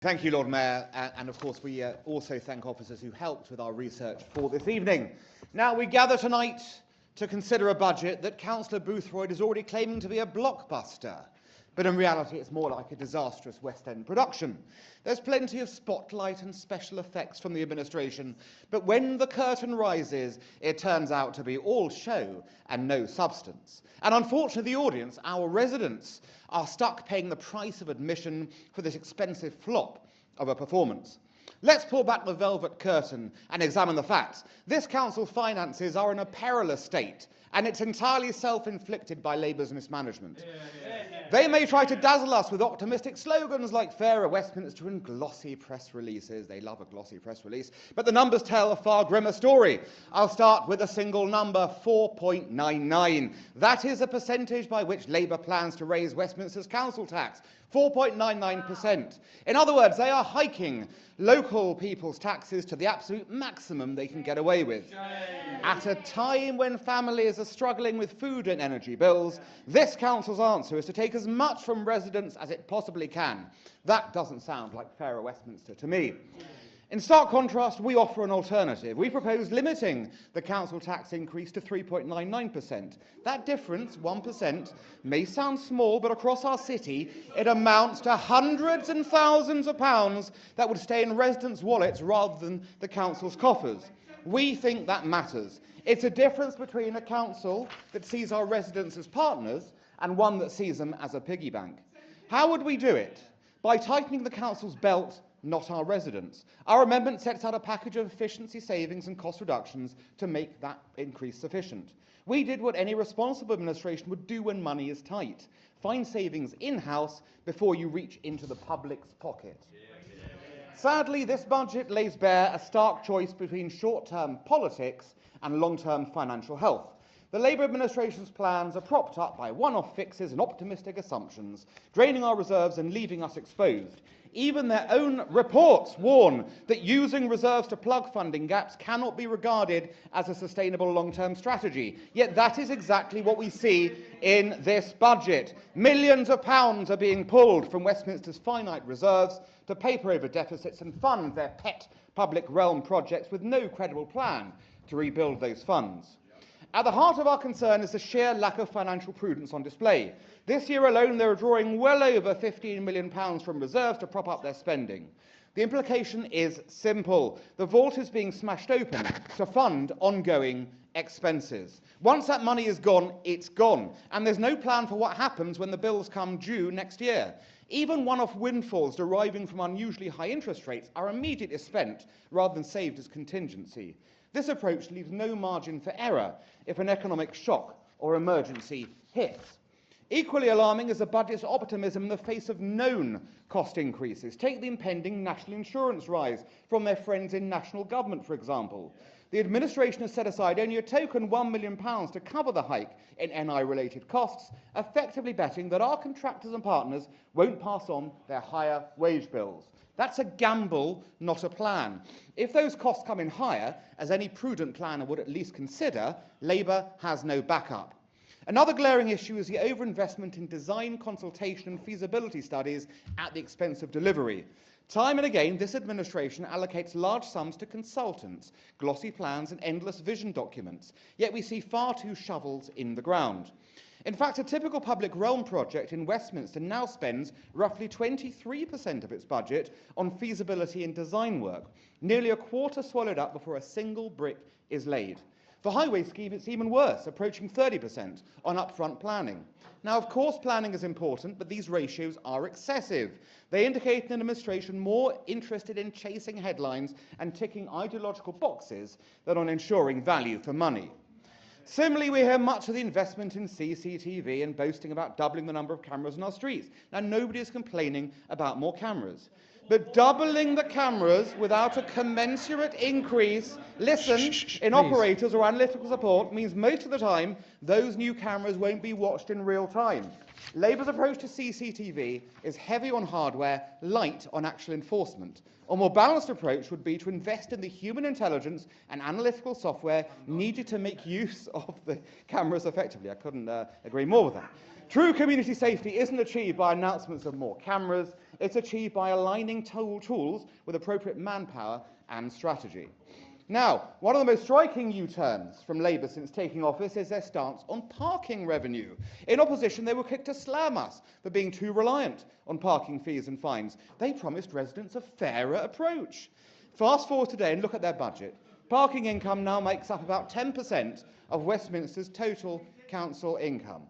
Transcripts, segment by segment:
Thank you, Lord Mayor, and of course we also thank officers who helped with our research for this evening. Now, we gather tonight to consider a budget that Councillor Boothroyd is already claiming to be a blockbuster, but in reality it's more like a disastrous West End production. There's plenty of spotlight and special effects from the administration, but when the curtain rises, it turns out to be all show and no substance. And unfortunately, the audience, our residents, are stuck paying the price of admission for this expensive flop of a performance. Let's pull back the velvet curtain and examine the facts. This council's finances are in a perilous state, and it's entirely self-inflicted by Labour's mismanagement. They may try to dazzle us with optimistic slogans like fairer Westminster and glossy press releases. They love a glossy press release, but the numbers tell a far grimmer story. I'll start with a single number, 4.99. That is a percentage by which Labour plans to raise Westminster's council tax. 4.99%. In other words, they are hiking local people's taxes to the absolute maximum they can get away with. At a time when families are struggling with food and energy bills, this council's answer is to take as much from residents as it possibly can. That doesn't sound like fairer Westminster to me. In stark contrast, we offer an alternative. We propose limiting the council tax increase to 3.99%. That difference, 1%, may sound small, but across our city, it amounts to hundreds and thousands of pounds that would stay in residents' wallets rather than the council's coffers. We think that matters. It's a difference between a council that sees our residents as partners and one that sees them as a piggy bank. How would we do it? By tightening the council's belt, not our residents. Our amendment sets out a package of efficiency savings and cost reductions to make that increase sufficient. We did what any responsible administration would do when money is tight. Find savings in-house before you reach into the public's pocket. Sadly, this budget lays bare a stark choice between short-term politics and long-term financial health. The Labour administration's plans are propped up by one-off fixes and optimistic assumptions, draining our reserves and leaving us exposed. Even their own reports warn that using reserves to plug funding gaps cannot be regarded as a sustainable long-term strategy. Yet that is exactly what we see in this budget. Millions of pounds are being pulled from Westminster's finite reserves to paper over deficits and fund their pet public realm projects with no credible plan to rebuild those funds. At the heart of our concern is the sheer lack of financial prudence on display. This year alone, they are drawing well over £15 million from reserves to prop up their spending. The implication is simple. The vault is being smashed open to fund ongoing expenses. Once that money is gone, it's gone. And there's no plan for what happens when the bills come due next year. Even one-off windfalls deriving from unusually high interest rates are immediately spent rather than saved as contingency. This approach leaves no margin for error if an economic shock or emergency hits. Equally alarming is the budget's optimism in the face of known cost increases. Take the impending national insurance rise from their friends in national government, for example. The administration has set aside only a token £1 million to cover the hike in NI-related costs, effectively betting that our contractors and partners won't pass on their higher wage bills. That's a gamble, not a plan. If those costs come in higher, as any prudent planner would at least consider, Labour has no backup. Another glaring issue is the overinvestment in design, consultation and feasibility studies at the expense of delivery. Time and again, this administration allocates large sums to consultants, glossy plans and endless vision documents, yet we see far too shovels in the ground. In fact, a typical public realm project in Westminster now spends roughly 23% of its budget on feasibility and design work, nearly a quarter swallowed up before a single brick is laid. For highway scheme, it's even worse, approaching 30% on upfront planning. Now, of course, planning is important, but these ratios are excessive. They indicate an administration more interested in chasing headlines and ticking ideological boxes than on ensuring value for money. Similarly, we hear much of the investment in CCTV and boasting about doubling the number of cameras on our streets. Now, nobody is complaining about more cameras. But doubling the cameras without a commensurate increase, in operators or analytical support means most of the time those new cameras won't be watched in real time. Labour's approach to CCTV is heavy on hardware, light on actual enforcement. A more balanced approach would be to invest in the human intelligence and analytical software needed to make use of the cameras effectively. I couldn't agree more with that. True community safety isn't achieved by announcements of more cameras, it's achieved by aligning tools with appropriate manpower and strategy. Now, one of the most striking U-turns from Labour since taking office is their stance on parking revenue. In opposition, they were quick to slam us for being too reliant on parking fees and fines. They promised residents a fairer approach. Fast forward today and look at their budget. Parking income now makes up about 10% of Westminster's total council income.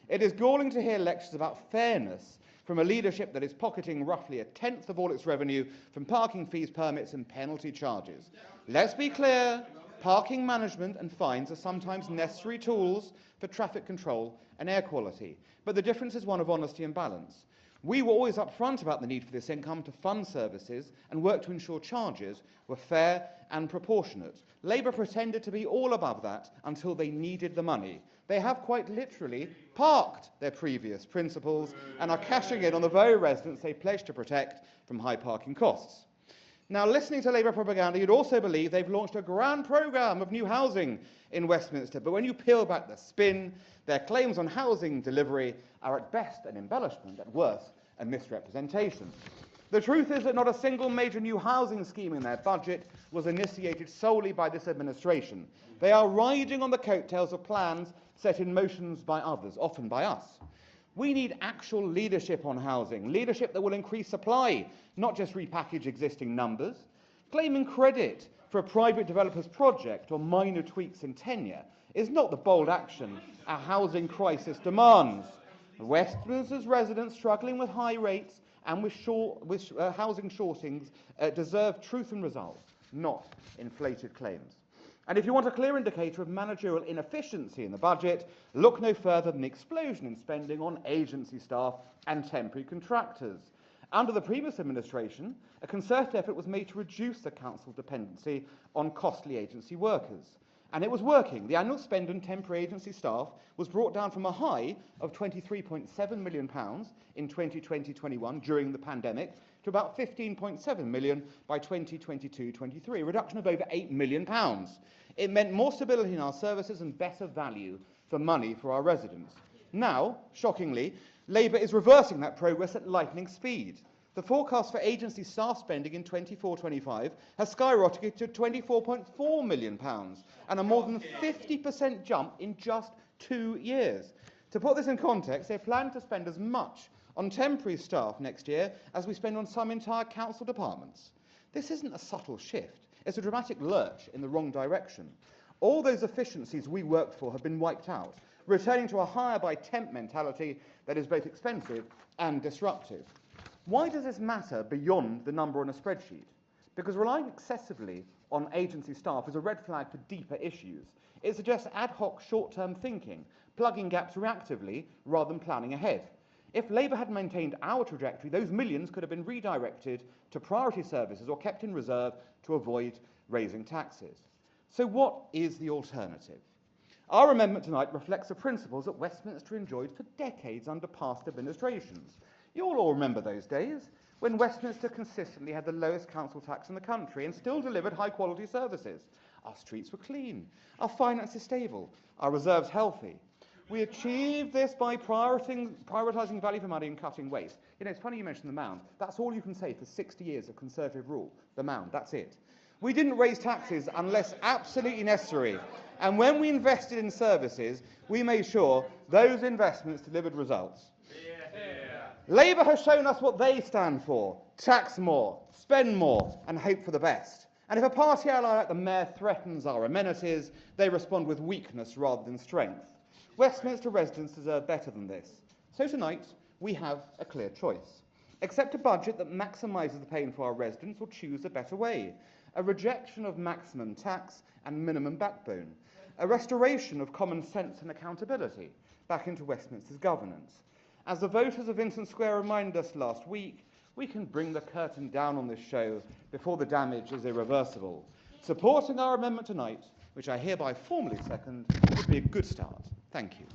It is galling to hear lectures about fairness from a leadership that is pocketing roughly a tenth of all its revenue from parking fees, permits and penalty charges. Let's be clear, parking management and fines are sometimes necessary tools for traffic control and air quality, but the difference is one of honesty and balance. We were always upfront about the need for this income to fund services and work to ensure charges were fair and proportionate. Labour pretended to be all above that until they needed the money. They have quite literally parked their previous principles and are cashing in on the very residents they pledged to protect from high parking costs. Now, listening to Labour propaganda, you'd also believe they've launched a grand programme of new housing in Westminster, but when you peel back the spin, their claims on housing delivery are at best an embellishment, at worst a misrepresentation. The truth is that not a single major new housing scheme in their budget was initiated solely by this administration. They are riding on the coattails of plans set in motion by others, often by us. We need actual leadership on housing, leadership that will increase supply, not just repackage existing numbers. Claiming credit for a private developer's project or minor tweaks in tenure is not the bold action our housing crisis demands. Westminster's residents struggling with high rates and with housing shortings deserve truth and resolve, not inflated claims. And if you want a clear indicator of managerial inefficiency in the budget, look no further than the explosion in spending on agency staff and temporary contractors. Under the previous administration, a concerted effort was made to reduce the council's dependency on costly agency workers. And it was working. The annual spend on temporary agency staff was brought down from a high of £23.7 million in 2020-21 during the pandemic to about £15.7 million by 2022-23, a reduction of over £8 million. It meant more stability in our services and better value for money for our residents. Now, shockingly, Labour is reversing that progress at lightning speed. The forecast for agency staff spending in 24-25 has skyrocketed to £24.4 million and a more than 50% jump in just 2 years. To put this in context, they plan to spend as much on temporary staff next year as we spend on some entire council departments. This isn't a subtle shift, it's a dramatic lurch in the wrong direction. All those efficiencies we worked for have been wiped out, returning to a hire by temp mentality that is both expensive and disruptive. Why does this matter beyond the number on a spreadsheet? Because relying excessively on agency staff is a red flag for deeper issues. It suggests ad hoc short-term thinking, plugging gaps reactively rather than planning ahead. If Labour had maintained our trajectory, those millions could have been redirected to priority services or kept in reserve to avoid raising taxes. So what is the alternative? Our amendment tonight reflects the principles that Westminster enjoyed for decades under past administrations. You'll all remember those days when Westminster consistently had the lowest council tax in the country and still delivered high-quality services. Our streets were clean, our finances stable, our reserves healthy. We achieved this by prioritising value for money and cutting waste. You know, it's funny you mentioned the Mound. That's all you can say for 60 years of Conservative rule. The Mound, that's it. We didn't raise taxes unless absolutely necessary. And when we invested in services, we made sure those investments delivered results. Labour has shown us what they stand for: tax more, spend more, and hope for the best. And if a party ally like the Mayor threatens our amenities, they respond with weakness rather than strength. Westminster residents deserve better than this. So tonight, we have a clear choice. Accept a budget that maximises the pain for our residents or choose a better way. A rejection of maximum tax and minimum backbone. A restoration of common sense and accountability back into Westminster's governance. As the voters of Vincent Square reminded us last week, we can bring the curtain down on this show before the damage is irreversible. Supporting our amendment tonight, which I hereby formally second, would be a good start. Thank you.